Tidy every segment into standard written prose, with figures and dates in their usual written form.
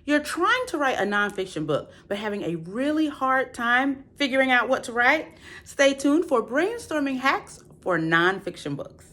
You're trying to write a nonfiction book, but having a really hard time figuring out what to write? Stay tuned for brainstorming hacks for nonfiction books.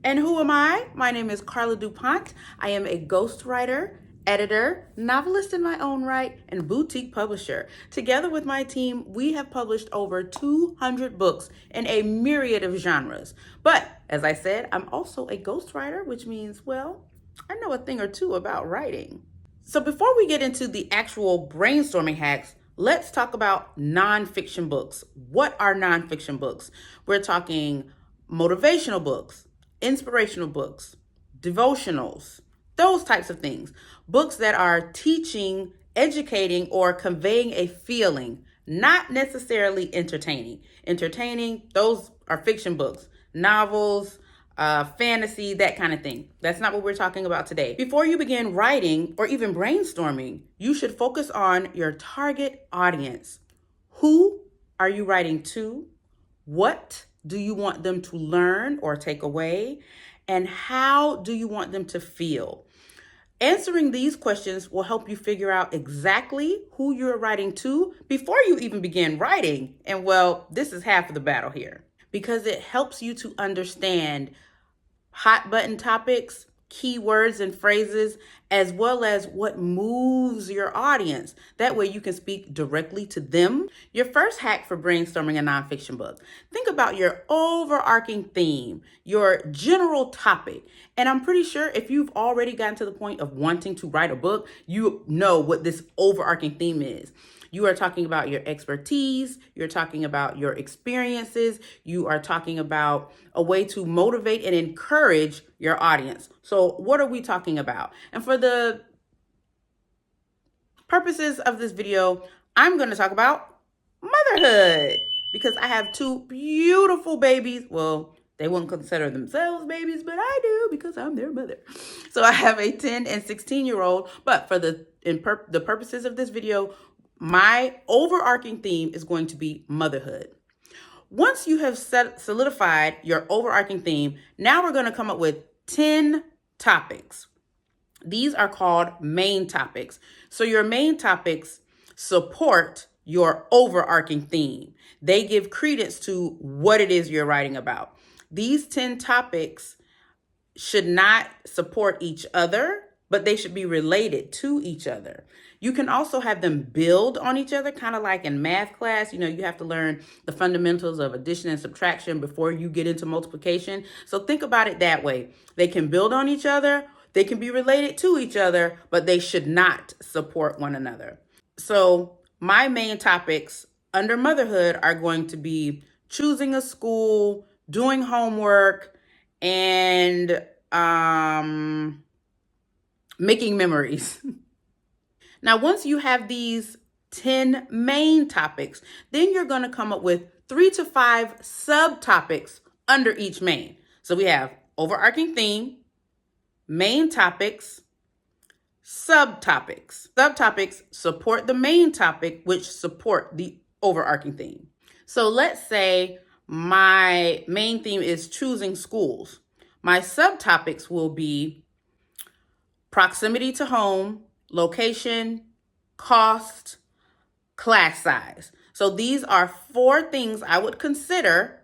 And who am I? My name is Carla DuPont. I am a ghostwriter, editor, novelist in my own right, and boutique publisher. Together with my team, we have published over 200 books in a myriad of genres. But as I said, I'm also a ghostwriter, which means, well, I know a thing or two about writing. So before we get into the actual brainstorming hacks, let's talk about nonfiction books. What are nonfiction books? We're talking motivational books, inspirational books, devotionals, those types of things. Books that are teaching, educating, or conveying a feeling, not necessarily entertaining. Entertaining, those are fiction books, novels, fantasy, that kind of thing. That's not what we're talking about today. Before you begin writing or even brainstorming, you should focus on your target audience. Who are you writing to? What do you want them to learn or take away? And how do you want them to feel? Answering these questions will help you figure out exactly who you're writing to before you even begin writing. And well, this is half of the battle here, because it helps you to understand hot button topics, keywords and phrases, as well as what moves your audience. That way you can speak directly to them. Your first hack for brainstorming a nonfiction book: think about your overarching theme, your general topic. And I'm pretty sure if you've already gotten to the point of wanting to write a book, you know what this overarching theme is. You are talking about your expertise, you're talking about your experiences, you are talking about a way to motivate and encourage your audience. So what are we talking about? And for the purposes of this video, I'm going to talk about motherhood, because I have two beautiful babies. Well, they wouldn't consider themselves babies, but I do because I'm their mother. So I have a 10 and 16-year-old, but for the purposes of this video, my overarching theme is going to be motherhood. Once you have solidified your overarching theme, now we're going to come up with 10 topics. These are called main topics. So your main topics support your overarching theme. They give credence to what it is you're writing about. These 10 topics should not support each other, but they should be related to each other. You can also have them build on each other, kind of like in math class. You know, you have to learn the fundamentals of addition and subtraction before you get into multiplication. So think about it that way. They can build on each other, they can be related to each other, but they should not support one another. So my main topics under motherhood are going to be choosing a school, doing homework, and making memories. Now, once you have these 10 main topics, then you're going to come up with 3 to 5 subtopics under each main. So we have overarching theme, main topics, subtopics. Subtopics support the main topic, which support the overarching theme. So let's say my main theme is choosing schools. My subtopics will be proximity to home, location, cost, class size. So these are 4 things I would consider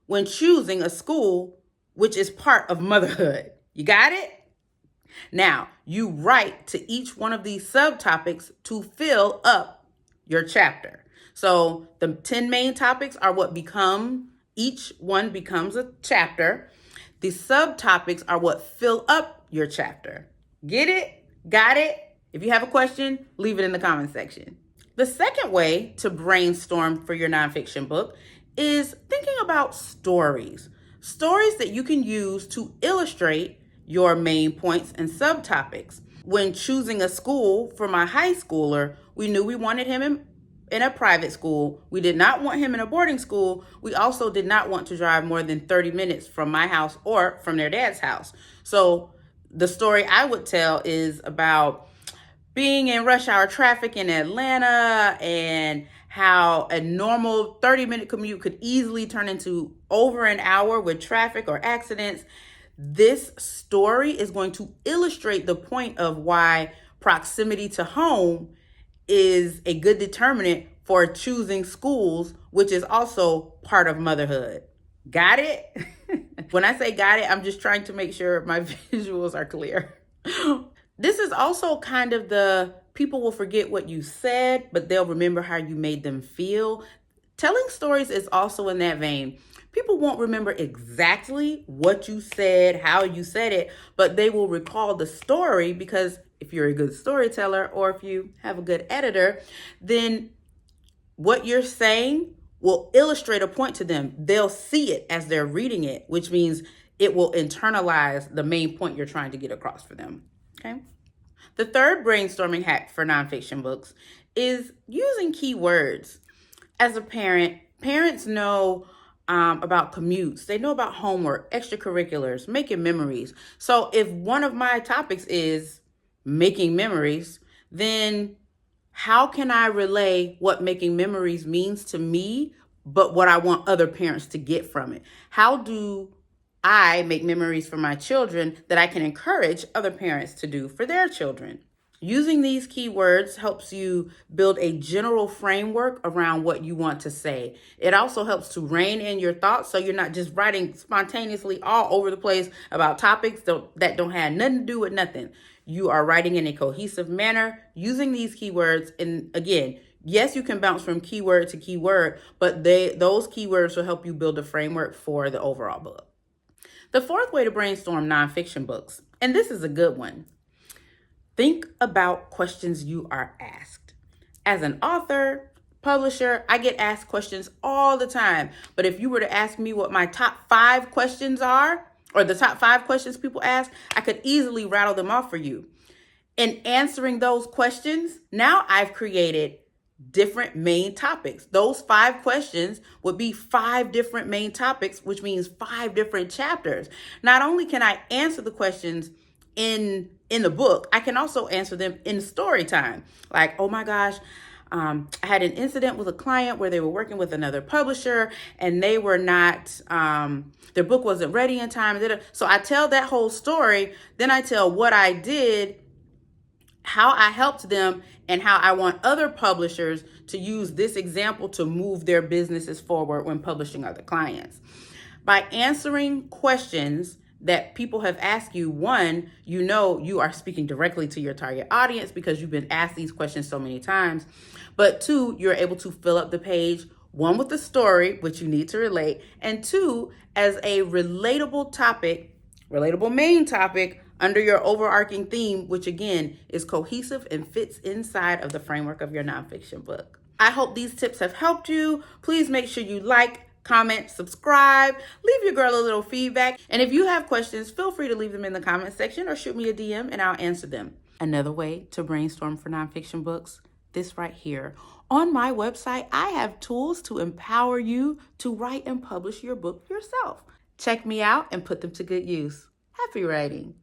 when choosing a school, which is part of motherhood. You got it? Now, you write to each one of these subtopics to fill up your chapter. So the 10 main topics are what each one becomes a chapter. The subtopics are what fill up your chapter. Get it? Got it? If you have a question, leave it in the comment section. The second way to brainstorm for your nonfiction book is thinking about stories. Stories that you can use to illustrate your main points and subtopics. When choosing a school for my high schooler, we knew we wanted him in a private school. We did not want him in a boarding school. We also did not want to drive more than 30 minutes from my house or from their dad's house. So the story I would tell is about being in rush hour traffic in Atlanta and how a normal 30-minute commute could easily turn into over an hour with traffic or accidents. This story is going to illustrate the point of why proximity to home is a good determinant for choosing schools, which is also part of motherhood. Got it? When I say got it, I'm just trying to make sure my visuals are clear. This is also kind of the people will forget what you said, but they'll remember how you made them feel. Telling stories is also in that vein. People won't remember exactly what you said, how you said it, but they will recall the story because if you're a good storyteller or if you have a good editor, then what you're saying will illustrate a point to them. They'll see it as they're reading it, which means it will internalize the main point you're trying to get across for them. Okay. The third brainstorming hack for nonfiction books is using keywords. As a parent, parents know about commutes. They know about homework, extracurriculars, making memories. So if one of my topics is making memories, then how can I relay what making memories means to me, but what I want other parents to get from it? How do I make memories for my children that I can encourage other parents to do for their children? Using these keywords helps you build a general framework around what you want to say. It also helps to rein in your thoughts so you're not just writing spontaneously all over the place about topics that don't have nothing to do with nothing. You are writing in a cohesive manner using these keywords. And again, yes, you can bounce from keyword to keyword, but those keywords will help you build a framework for the overall book. The fourth way to brainstorm nonfiction books, and this is a good one. Think about questions you are asked. As an author, publisher, I get asked questions all the time. But if you were to ask me what my top 5 questions are, or the top 5 questions people ask, I could easily rattle them off for you. In answering those questions, now I've created different main topics. Those 5 questions would be 5 different main topics, which means 5 different chapters. Not only can I answer the questions in the book, I can also answer them in story time. Like, oh my gosh, I had an incident with a client where they were working with another publisher and they were not, their book wasn't ready in time. So I tell that whole story. Then I tell what I did, how I helped them, and how I want other publishers to use this example to move their businesses forward when publishing other clients. By answering questions that people have asked you, one, you know you are speaking directly to your target audience because you've been asked these questions so many times. But 2, you're able to fill up the page, 1, with the story, which you need to relate, and 2, as a relatable topic, relatable main topic under your overarching theme, which again is cohesive and fits inside of the framework of your nonfiction book. I hope these tips have helped you. Please make sure you like, comment, subscribe, leave your girl a little feedback. And if you have questions, feel free to leave them in the comment section or shoot me a DM and I'll answer them. Another way to brainstorm for nonfiction books, this right here. On my website, I have tools to empower you to write and publish your book yourself. Check me out and put them to good use. Happy writing.